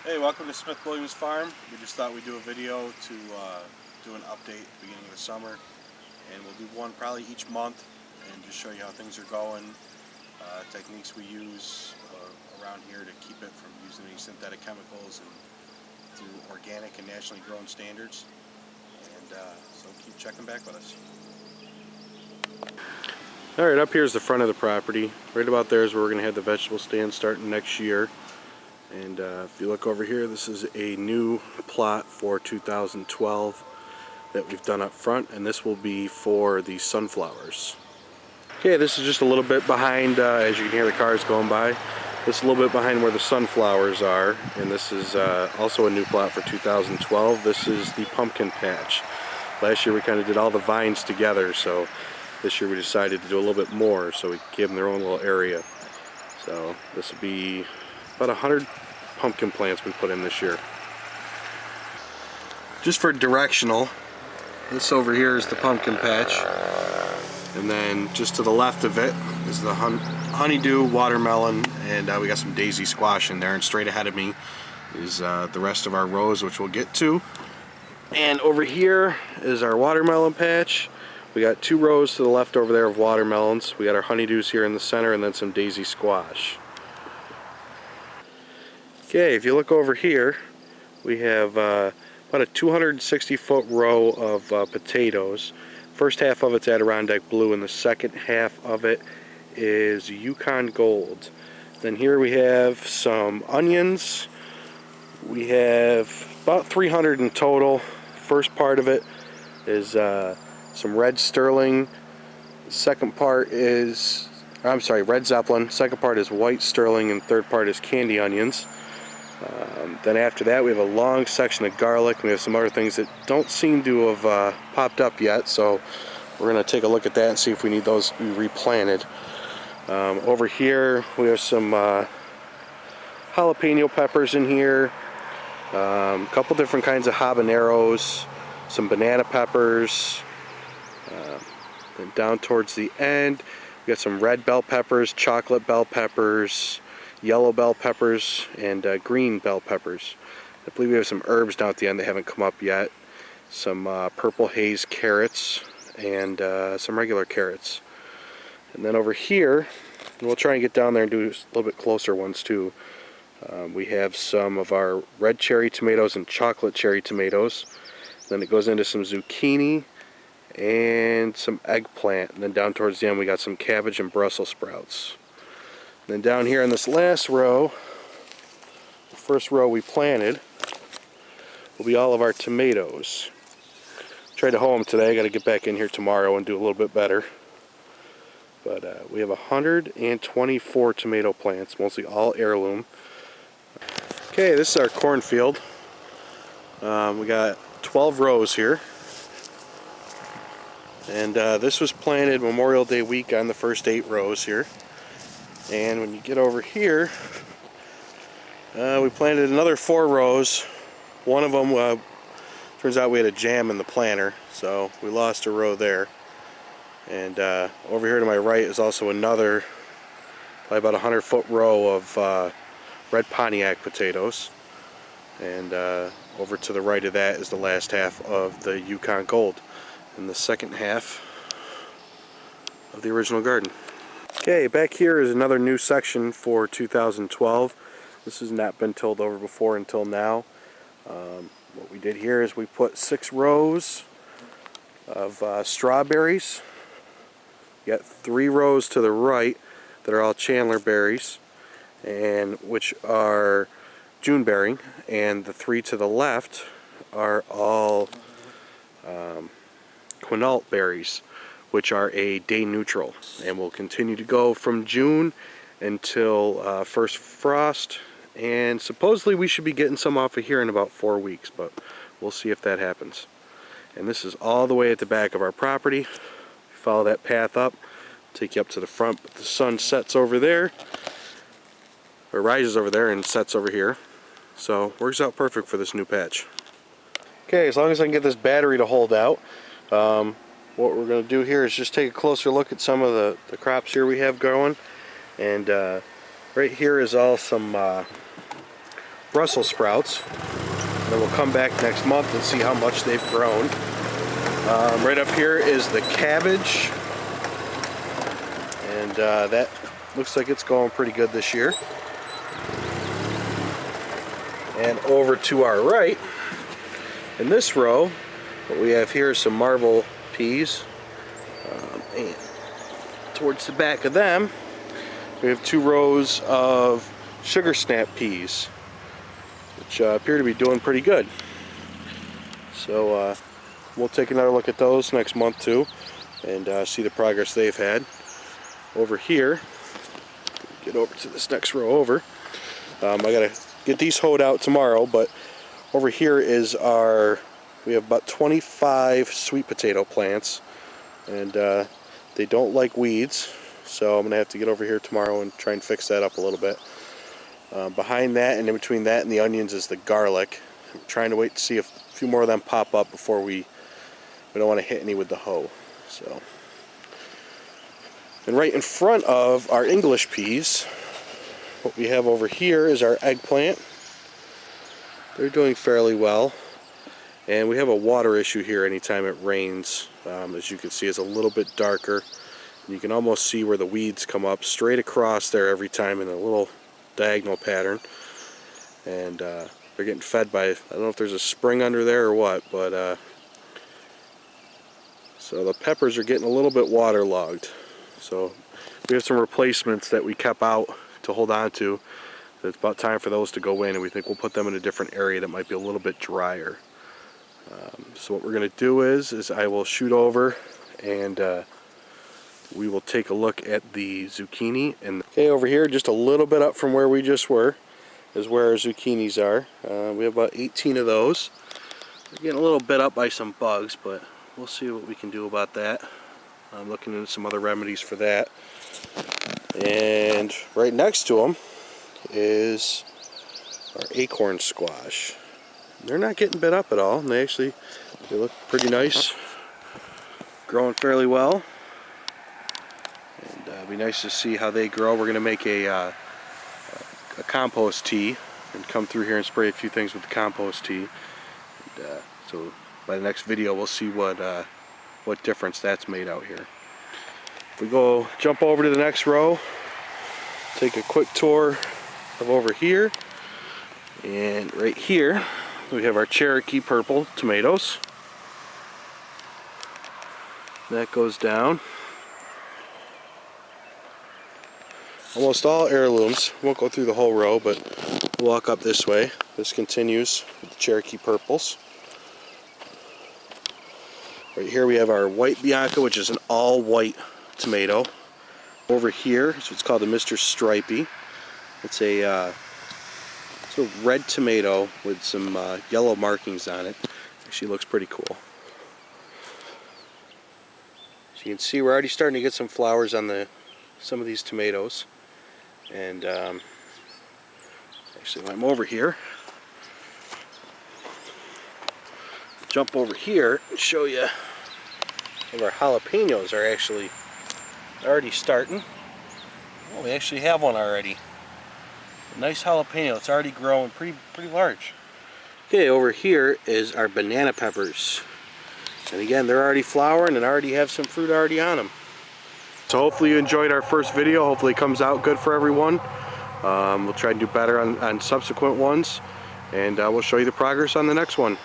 Hey, welcome to Smith Williams Farm. We just thought we'd do a video to do an update at the beginning of the summer, and we'll do one probably each month and just show you how things are going, techniques we use around here to keep it from using any synthetic chemicals and through organic and nationally grown standards. And so keep checking back with us. Alright, up here is the front of the property. Right about there is where we're going to have the vegetable stand starting next year. And if you look over here, this is a new plot for 2012 that we've done up front, and this will be for the sunflowers. Okay, this is just a little bit behind, as you can hear the cars going by, this is a little bit behind where the sunflowers are, and this is also a new plot for 2012. This is the pumpkin patch. Last year we kind of did all the vines together, so this year we decided to do a little bit more, so we gave them their own little area. So this will be about 100 pumpkin plants we put in this year. Just for directional, this over here is the pumpkin patch, and then just to the left of it is the honeydew watermelon, and we got some daisy squash in there, and straight ahead of me is the rest of our rows, which we'll get to. And over here is our watermelon patch. We got 2 rows to the left over there of watermelons. We got our honeydews here in the center, and then some daisy squash. Okay, if you look over here, we have about a 260-foot row of potatoes. First half of it's Adirondack Blue, and the second half of it is Yukon Gold. Then here we have some onions. We have about 300 in total. First part of it is some red sterling. The second part is, red Zeppelin. Second part is white sterling, and third part is candy onions. Then after that we have a long section of garlic, and we have some other things that don't seem to have popped up yet, so we're going to take a look at that and see if we need those to be replanted. Over here we have some jalapeno peppers in here, a couple different kinds of habaneros, some banana peppers, and down towards the end we got some red bell peppers, chocolate bell peppers, yellow bell peppers, and green bell peppers. I believe we have some herbs down at the end that haven't come up yet. Some purple haze carrots and some regular carrots. And then over here, and we'll try and get down there and do a little bit closer ones too. We have some of our red cherry tomatoes and chocolate cherry tomatoes. Then it goes into some zucchini and some eggplant. And then down towards the end we got some cabbage and Brussels sprouts. Then down here in this last row, the first row we planted, will be all of our tomatoes. Tried to hoe them today. I got to get back in here tomorrow and do a little bit better. But we have 124 tomato plants, mostly all heirloom. Okay, this is our cornfield. We got 12 rows here. And this was planted Memorial Day week on the first 8 rows here. And when you get over here, we planted another 4 rows. One of them, turns out we had a jam in the planter, so we lost a row there. And over here to my right is also another, probably about 100-foot row of red Pontiac potatoes. And over to the right of that is the last half of the Yukon Gold, and the second half of the original garden. Okay, back here is another new section for 2012. This has not been tilled over before until now. What we did here is we put 6 rows of strawberries. You got 3 rows to the right that are all Chandler berries, and which are June bearing, and the 3 to the left are all Quinault berries, which are a day neutral, and will continue to go from June until first frost, and supposedly we should be getting some off of here in about 4 weeks, but we'll see if that happens. And this is all the way at the back of our property. Follow that path up, take you up to the front, but the sun sets over there, or rises over there and sets over here, so works out perfect for this new patch. Okay, as long as I can get this battery to hold out, what we're going to do here is just take a closer look at some of the crops here we have going. And right here is all some Brussels sprouts. And then we'll come back next month and see how much they've grown. Right up here is the cabbage. And that looks like it's going pretty good this year. And over to our right, in this row, what we have here is some marble peas. And towards the back of them, we have 2 rows of sugar snap peas, which appear to be doing pretty good. So we'll take another look at those next month too, and see the progress they've had. Over here, get over to this next row over. I gotta get these hoed out tomorrow, but over here is we have about 25 sweet potato plants, and they don't like weeds, so I'm gonna have to get over here tomorrow and try and fix that up a little bit. Behind that and in between that and the onions is the garlic. I'm trying to wait to see if a few more of them pop up before we don't want to hit any with the hoe. So, and right in front of our English peas, what we have over here is our eggplant. They're doing fairly well, and we have a water issue here anytime it rains. As you can see, it's a little bit darker. You can almost see where the weeds come up straight across there every time in a little diagonal pattern, and they're getting fed by, I don't know if there's a spring under there or what, but so the peppers are getting a little bit waterlogged. So we have some replacements that we kept out to hold on to. It's about time for those to go in, and we think we'll put them in a different area that might be a little bit drier. So what we're going to do is I will shoot over and we will take a look at the zucchini. And okay, over here, just a little bit up from where we just were, is where our zucchinis are. We have about 18 of those. We're getting a little bit up by some bugs, but we'll see what we can do about that. I'm looking into some other remedies for that. And right next to them is our acorn squash. They're not getting bit up at all. And they look pretty nice, growing fairly well. And it'll be nice to see how they grow. We're going to make a compost tea and come through here and spray a few things with the compost tea. And, so by the next video, we'll see what difference that's made out here. If we go jump over to the next row, take a quick tour of over here, and right here we have our Cherokee purple tomatoes. That goes down. Almost all heirlooms. Won't go through the whole row, but we'll walk up this way. This continues with the Cherokee purples. Right here we have our white Bianca, which is an all white tomato. Over here is what's called a Mr. Stripey. It's a red tomato with some yellow markings on it. Actually looks pretty cool. So you can see we're already starting to get some flowers on some of these tomatoes. And actually when I'm over here, jump over here and show you some of our jalapenos are actually already starting. Oh, we actually have one already. A nice jalapeno. It's already growing pretty large. Okay, over here is our banana peppers. And again, they're already flowering and already have some fruit already on them. So hopefully you enjoyed our first video. Hopefully it comes out good for everyone. We'll try to do better on subsequent ones. And we'll show you the progress on the next one.